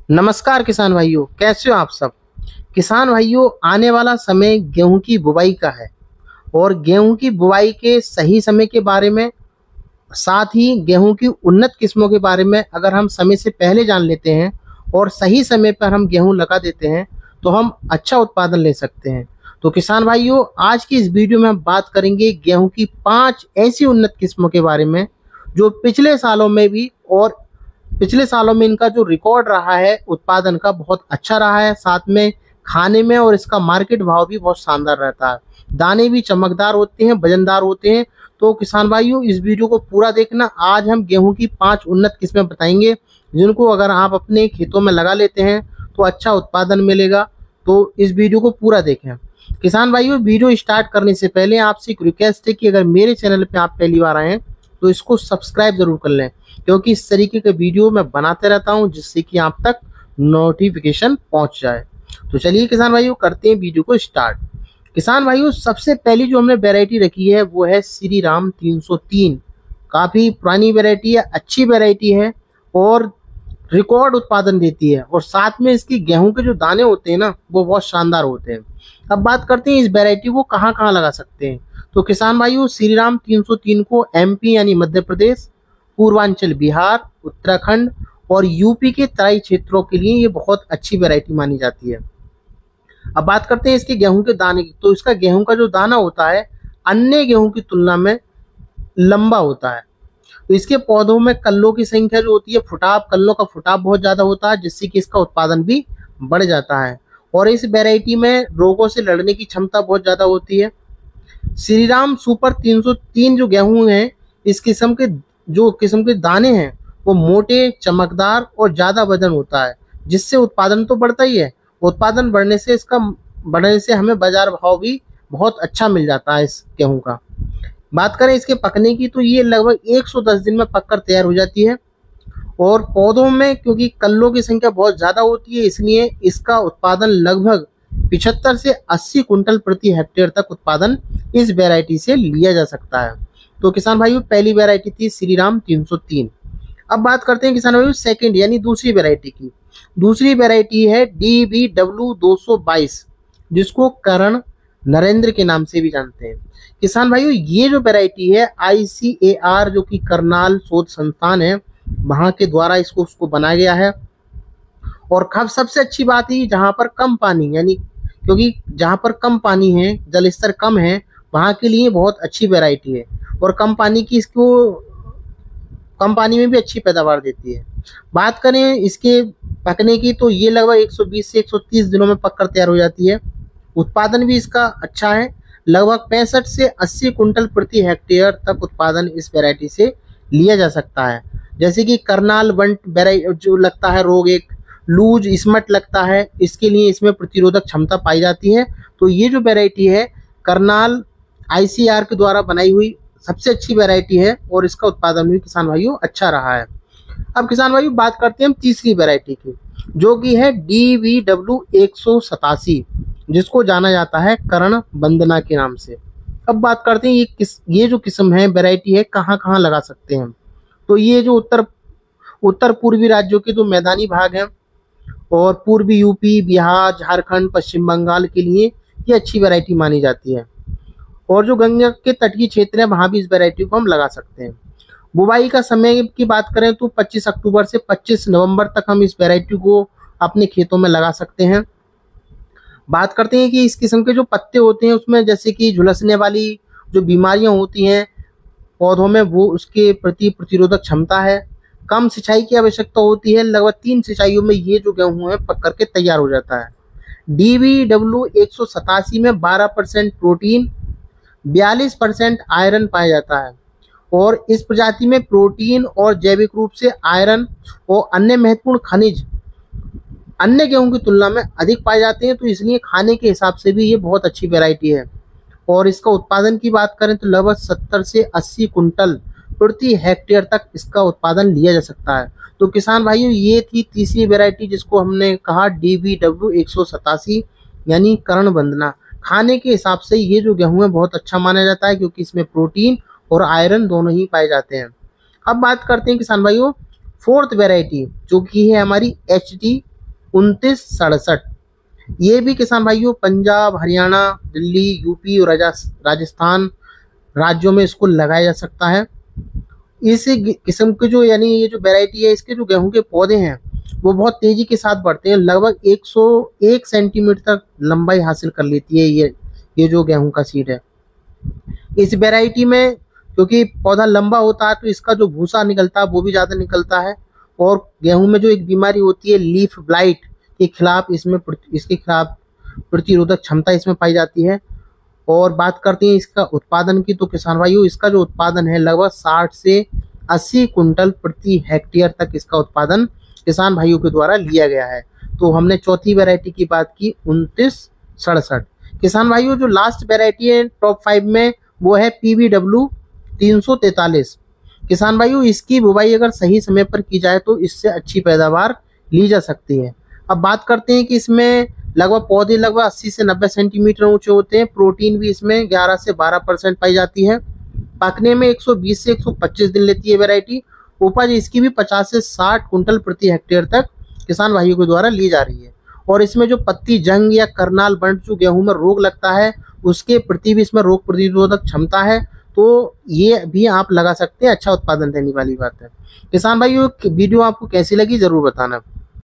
नमस्कार किसान भाइयों, कैसे हो आप सब। किसान भाइयों, आने वाला समय गेहूं की बुवाई का है और गेहूं की बुवाई के सही समय के बारे में, साथ ही गेहूं की उन्नत किस्मों के बारे में अगर हम समय से पहले जान लेते हैं और सही समय पर हम गेहूं लगा देते हैं तो हम अच्छा उत्पादन ले सकते हैं। तो किसान भाइयों, आज की इस वीडियो में हम बात करेंगे गेहूं की 5 ऐसी उन्नत किस्मों के बारे में जो पिछले सालों में इनका जो रिकॉर्ड रहा है उत्पादन का बहुत अच्छा रहा है। साथ में खाने में और इसका मार्केट भाव भी बहुत शानदार रहता है। दाने भी चमकदार होते हैं, वजनदार होते हैं। तो किसान भाइयों, इस वीडियो को पूरा देखना। आज हम गेहूं की 5 उन्नत किस्में बताएंगे जिनको अगर आप अपने खेतों में लगा लेते हैं तो अच्छा उत्पादन मिलेगा। तो इस वीडियो को पूरा देखें। किसान भाइयों, वीडियो स्टार्ट करने से पहले आपसे एक रिक्वेस्ट है कि अगर मेरे चैनल पे आप पहली बार आए हैं तो इसको सब्सक्राइब जरूर कर लें, क्योंकि इस तरीके के वीडियो मैं बनाते रहता हूं जिससे कि आप तक नोटिफिकेशन पहुंच जाए। तो चलिए किसान भाइयों, करते हैं वीडियो को स्टार्ट। किसान भाइयों, सबसे पहली जो हमने वैरायटी रखी है वो है श्री राम 303। काफ़ी पुरानी वैरायटी है, अच्छी वैरायटी है और रिकॉर्ड उत्पादन देती है। और साथ में इसकी गेहूं के जो दाने होते हैं ना, वो बहुत शानदार होते हैं। अब बात करते हैं इस वैरायटी को कहाँ कहाँ लगा सकते हैं। तो किसान भाइयों, श्री राम 303 को एमपी यानी मध्य प्रदेश, पूर्वांचल बिहार, उत्तराखंड और यूपी के तराई क्षेत्रों के लिए ये बहुत अच्छी वैरायटी मानी जाती है। अब बात करते हैं इसके गेहूं के दाने की। तो इसका गेहूं का जो दाना होता है अन्य गेहूं की तुलना में लंबा होता है। तो इसके पौधों में कल्लों की संख्या जो होती है, कल्लों का फुटाव बहुत ज्यादा होता है, जिससे कि इसका उत्पादन भी बढ़ जाता है। और इस वैरायटी में रोगों से लड़ने की क्षमता बहुत ज्यादा होती है। श्री राम सुपर 303 जो गेहूं है, इस किस्म के दाने हैं वो मोटे, चमकदार और ज्यादा वजन होता है, जिससे उत्पादन तो बढ़ता ही है। उत्पादन बढ़ने से हमें बाजार भाव भी बहुत अच्छा मिल जाता है इस गेहूं का। बात करें इसके पकने की, तो ये लगभग 110 दिन में पककर तैयार हो जाती है। और पौधों में क्योंकि कल्लों की संख्या बहुत ज्यादा होती है, इसलिए इसका उत्पादन लगभग 75 से 80 कुंटल प्रति हेक्टेयर तक उत्पादन इस वैरायटी से लिया जा सकता है। तो किसान भाइयों, पहली वैरायटी थी श्री राम 303। अब बात करते हैं किसान भाइयों सेकंड यानी दूसरी वैरायटी की। दूसरी वैरायटी है DBW 222, जिसको करण नरेंद्र के नाम से भी जानते हैं। किसान भाइयों, ये जो वैरायटी है ICAR जो कि करनाल शोध संस्थान है, वहां के द्वारा उसको बनाया गया है। और सबसे अच्छी बात है जहाँ पर कम पानी, यानी क्योंकि जहाँ पर कम पानी है, जल स्तर कम है, वहाँ के लिए बहुत अच्छी वैरायटी है। और कम पानी में भी अच्छी पैदावार देती है। बात करें इसके पकने की, तो ये लगभग 120 से 130 दिनों में पककर तैयार हो जाती है। उत्पादन भी इसका अच्छा है, लगभग 65 से 80 कुंटल प्रति हेक्टेयर तक उत्पादन इस वैरायटी से लिया जा सकता है। जैसे कि करनाल वंट जो लगता है रोग, एक लूज स्मट लगता है, इसके लिए इसमें प्रतिरोधक क्षमता पाई जाती है। तो ये जो वैरायटी है करनाल ICAR के द्वारा बनाई हुई सबसे अच्छी वैरायटी है और इसका उत्पादन भी किसान भाइयों अच्छा रहा है। अब किसान भाइयों, बात करते हैं हम तीसरी वैरायटी की, जो कि है DBW 187, जिसको जाना जाता है करण वंदना के नाम से। अब बात करते हैं ये जो किस्म है, वैरायटी है, कहाँ कहाँ लगा सकते हैं। तो ये जो उत्तर पूर्वी राज्यों के जो मैदानी भाग हैं और पूर्वी यूपी, बिहार, झारखंड, पश्चिम बंगाल के लिए ये अच्छी वैरायटी मानी जाती है। और जो गंगा के तटीय क्षेत्र है वहाँ भी इस वैरायटी को हम लगा सकते हैं। बुवाई का समय की बात करें तो 25 अक्टूबर से 25 नवंबर तक हम इस वैरायटी को अपने खेतों में लगा सकते हैं। बात करते हैं कि इस किस्म के जो पत्ते होते हैं उसमें जैसे कि झुलसने वाली जो बीमारियां होती हैं पौधों में, वो उसके प्रति प्रतिरोधक क्षमता है। कम सिंचाई की आवश्यकता होती है, लगभग 3 सिंचाइयों में ये जो गेहूं है पक करके तैयार हो जाता है। DBW 187 में 12% प्रोटीन, 42% आयरन पाया जाता है। और इस प्रजाति में प्रोटीन और जैविक रूप से आयरन और अन्य महत्वपूर्ण खनिज अन्य गेहूं की तुलना में अधिक पाए जाते हैं। तो इसलिए खाने के हिसाब से भी ये बहुत अच्छी वैरायटी है। और इसका उत्पादन की बात करें तो लगभग 70 से 80 कुंटल प्रति हेक्टेयर तक इसका उत्पादन लिया जा सकता है। तो किसान भाइयों, ये थी तीसरी वैरायटी जिसको हमने कहा DBW 187 यानी करण वंदना। खाने के हिसाब से ये जो गेहूं है बहुत अच्छा माना जाता है, क्योंकि इसमें प्रोटीन और आयरन दोनों ही पाए जाते हैं। अब बात करते हैं किसान भाइयों फोर्थ वैरायटी, जो कि है हमारी HD 2967। ये भी किसान भाइयों पंजाब, हरियाणा, दिल्ली, यूपी और राजस्थान राज्यों में इसको लगाया जा सकता है। इस किस्म के जो यानी ये जो वैरायटी है, इसके जो गेहूं के पौधे हैं वो बहुत तेजी के साथ बढ़ते हैं, लगभग 101 सेंटीमीटर तक लंबाई हासिल कर लेती है ये जो गेहूं का सीड है। इस वैरायटी में क्योंकि पौधा लंबा होता है तो इसका जो भूसा निकलता है वो भी ज़्यादा निकलता है, और गेहूं में जो एक बीमारी होती है लीफ ब्लाइट के खिलाफ इसके खिलाफ प्रतिरोधक क्षमता इसमें पाई जाती है। और बात करते हैं इसका उत्पादन की, तो किसान भाइयों इसका जो उत्पादन है लगभग 60 से 80 कुंटल प्रति हेक्टेयर तक इसका उत्पादन किसान भाइयों के द्वारा लिया गया है। तो हमने चौथी वैरायटी की बात की 2967। किसान भाइयों जो लास्ट वैरायटी है टॉप 5 में वो है PBW 343। किसान भाइयों इसकी बुवाई अगर सही समय पर की जाए तो इससे अच्छी पैदावार ली जा सकती है। अब बात करते हैं कि इसमें लगभग पौधे लगभग 80 से 90 सेंटीमीटर ऊंचे होते हैं। प्रोटीन भी इसमें 11 से 12% पाई जाती है। पकने में 120 से 125 दिन लेती है वैरायटी। उपज इसकी भी 50 से 60 कुंटल प्रति हेक्टेयर तक किसान भाइयों के द्वारा ली जा रही है। और इसमें जो पत्ती जंग या करनाल बंट जो गेहूं में रोग लगता है उसके प्रति भी इसमें रोग प्रतिरोधक क्षमता है, तो ये भी आप लगा सकते हैं, अच्छा उत्पादन देने वाली बात है। किसान भाइयों वीडियो आपको कैसी लगी जरूर बताना।